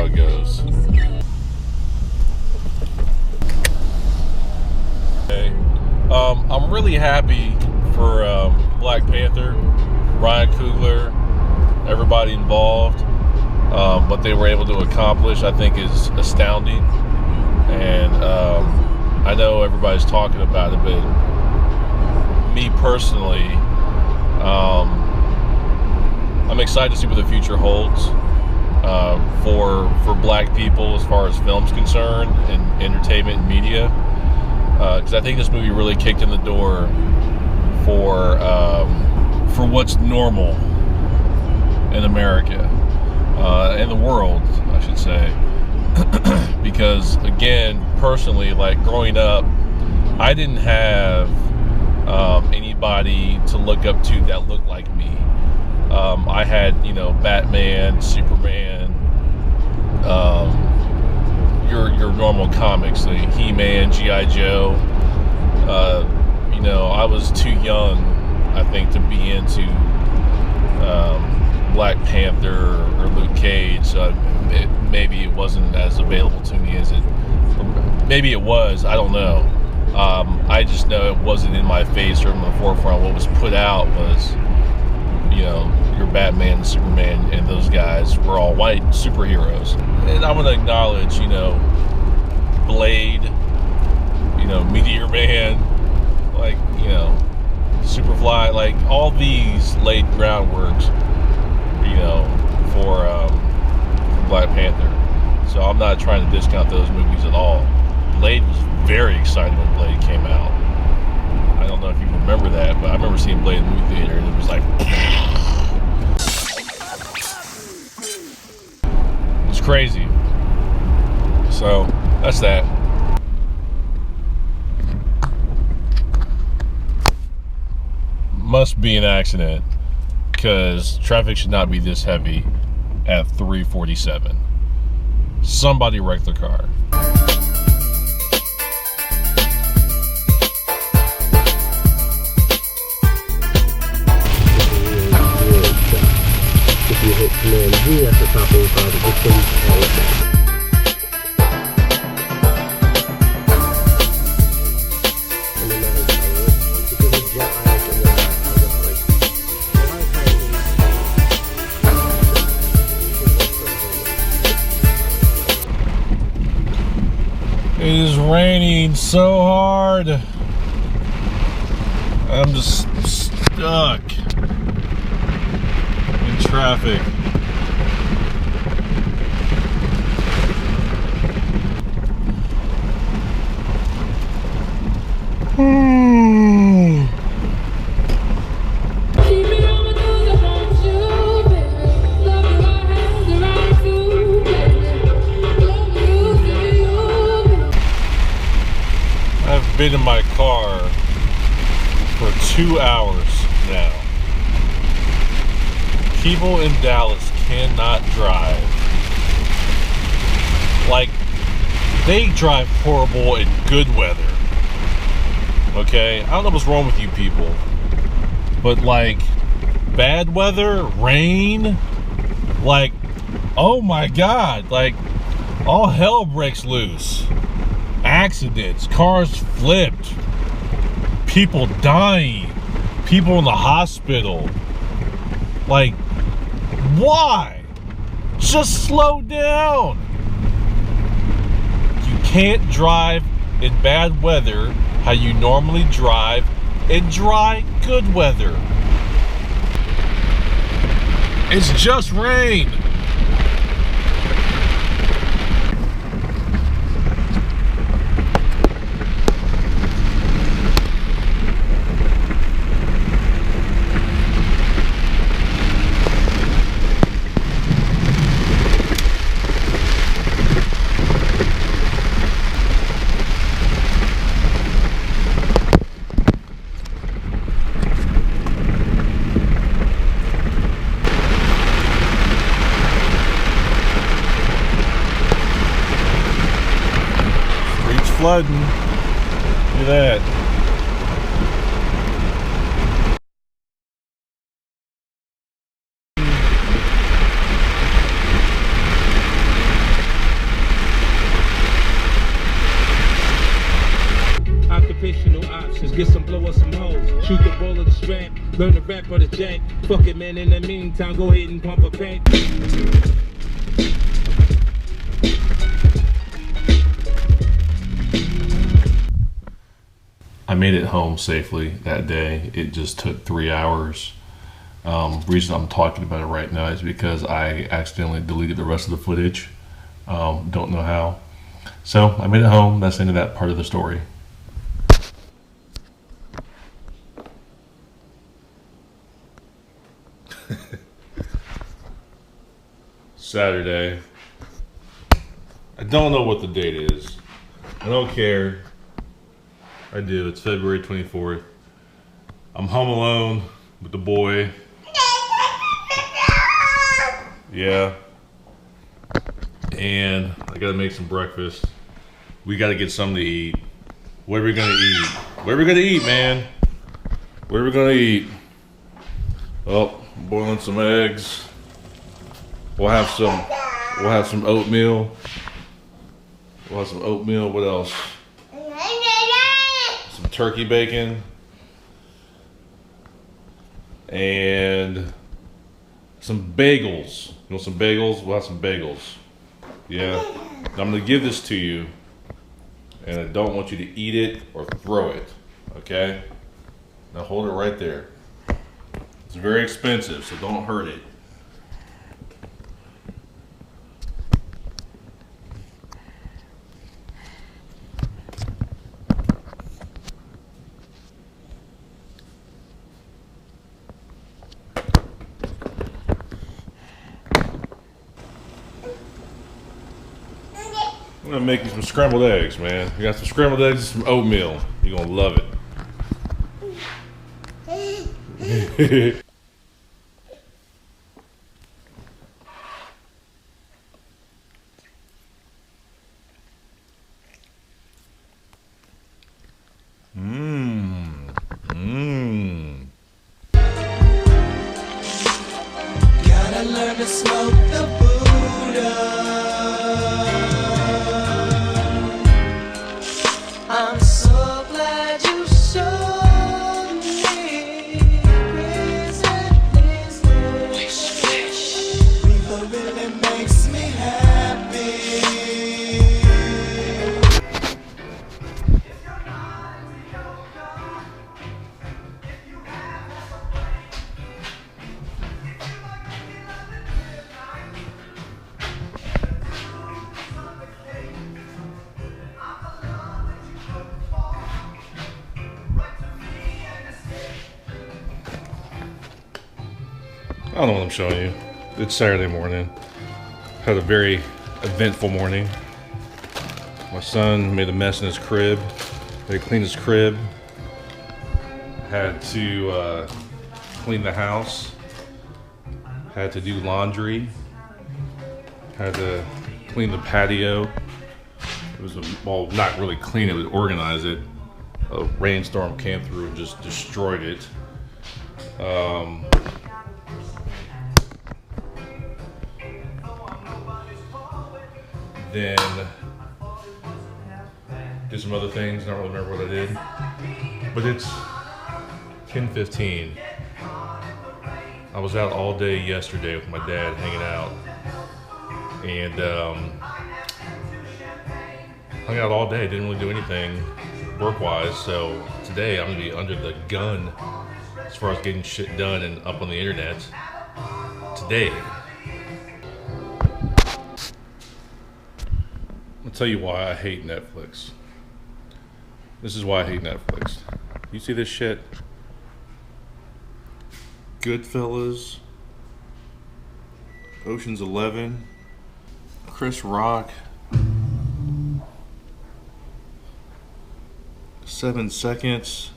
how it goes. Okay. I'm really happy for Black Panther, Ryan Coogler, everybody involved. What they were able to accomplish, I think, is astounding. And I know everybody's talking about it, but me personally, I'm excited to see what the future holds for Black people as far as film's concerned and entertainment and media. Because I think this movie really kicked in the door for what's normal in America, in the world, I should say. Because again, personally, like growing up, I didn't have anybody to look up to that looked like me. I had, Batman, Superman, your normal comics, like He-Man, G.I. Joe. I was too young, I think, to be into Black Panther or Luke Cage. Maybe it wasn't as available to me as it, or maybe it was, I don't know. I just know it wasn't in my face or in the forefront. What was put out was, your Batman, Superman, and those guys were all white superheroes. And I want to acknowledge, Blade, Meteor Man, like, Superfly, like all these laid groundworks, for Black Panther. So I'm not trying to discount those movies at all. Blade was very exciting when Blade came out. I don't know if you remember that, but I remember seeing Blade in the movie theater, and it was like, it's crazy. So that's that. Must be an accident, because traffic should not be this heavy at 3:47. Somebody wrecked their car. If you hit Command Z at the top of the car, it will change all of that. It is raining so hard. I'm just stuck in traffic. I've been in my car for 2 hours now. People in Dallas cannot drive. Like, they drive horrible in good weather. Okay? I don't know what's wrong with you people. But, like, bad weather, rain, like, oh my God. Like, all hell breaks loose. Accidents, cars flipped, people dying, people in the hospital. Like, why? Just slow down. You can't drive in bad weather how you normally drive in dry, good weather. It's just rain. Flooding. Look at that. Learn the rap or the jank. Fuck it, man. In the meantime, go ahead and pump a paint. I made it home safely that day. It just took 3 hours. Reason I'm talking about it right now is because I accidentally deleted the rest of the footage. Don't know how. So I made it home. That's the end of that part of the story. Saturday. I don't know what the date is. I don't care. I do. It's February 24th. I'm home alone with the boy. Yeah. And I gotta make some breakfast. We gotta get something to eat. What are we gonna eat? What are we gonna eat, man? What are we gonna eat? Oh, boiling some eggs. We'll have some oatmeal. We'll have some oatmeal. What else? Some turkey bacon. And some bagels. You want some bagels? We'll have some bagels. Yeah. I'm gonna give this to you. And I don't want you to eat it or throw it. Okay? Now hold it right there. It's very expensive, so don't hurt it. I'm gonna make you some scrambled eggs, man. You got some scrambled eggs and some oatmeal. You're gonna love it. Gotta learn to smoke the Buddha. I'm so glad you showed me reason is this. Reaper really makes me happy. I don't know what I'm showing you. It's Saturday morning. Had a very eventful morning. My son made a mess in his crib. They cleaned his crib. Had to clean the house. Had to do laundry. Had to clean the patio. It was well, not really clean it, but organize it. A rainstorm came through and just destroyed it. Then did some other things. I don't really remember what I did, but it's 10:15. I was out all day yesterday with my dad, hanging out, and hung out all day. Didn't really do anything work-wise. So today I'm gonna be under the gun as far as getting shit done and up on the internet. Today. I'll tell you why I hate Netflix. This is why I hate Netflix. You see this shit? Goodfellas, Ocean's 11, Chris Rock, 7 Seconds,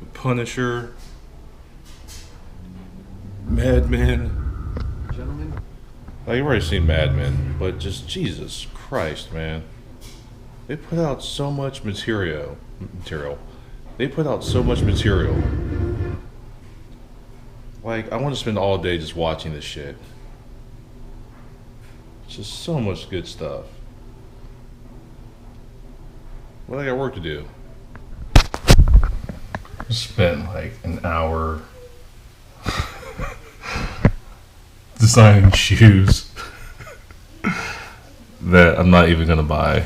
The Punisher, Mad Men. Like, you've already seen Mad Men, but just Jesus Christ, man. They put out so much material. They put out so much material. Like, I want to spend all day just watching this shit. It's just so much good stuff. Well, I got work to do. spent like an hour designing shoes that I'm not even gonna buy.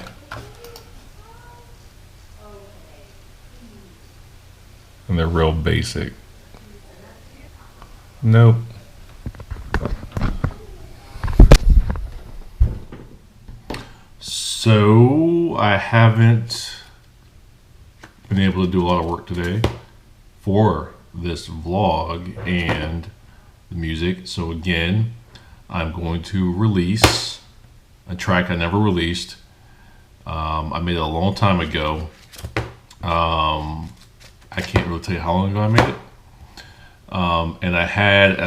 And they're real basic. Nope. So I haven't been able to do a lot of work today for this vlog and the music. So again, I'm going to release a track I never released. I made it a long time ago. I can't really tell you how long ago I made it. And I had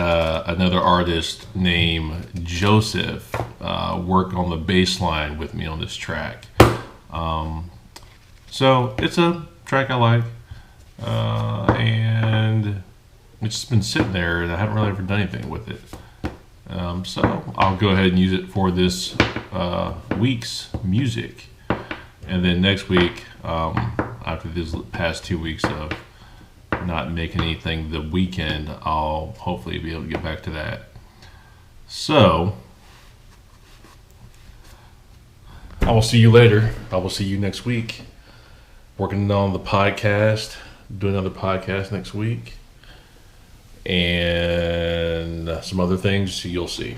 another artist named Joseph work on the bass line with me on this track. So it's a track I like. And it's just been sitting there and I haven't really ever done anything with it. So I'll go ahead and use it for this week's music. And then next week, after these past 2 weeks of not making anything the weekend, I'll hopefully be able to get back to that. So I will see you later. I will see you next week. Working on the podcast, doing another podcast next week, and some other things you'll see.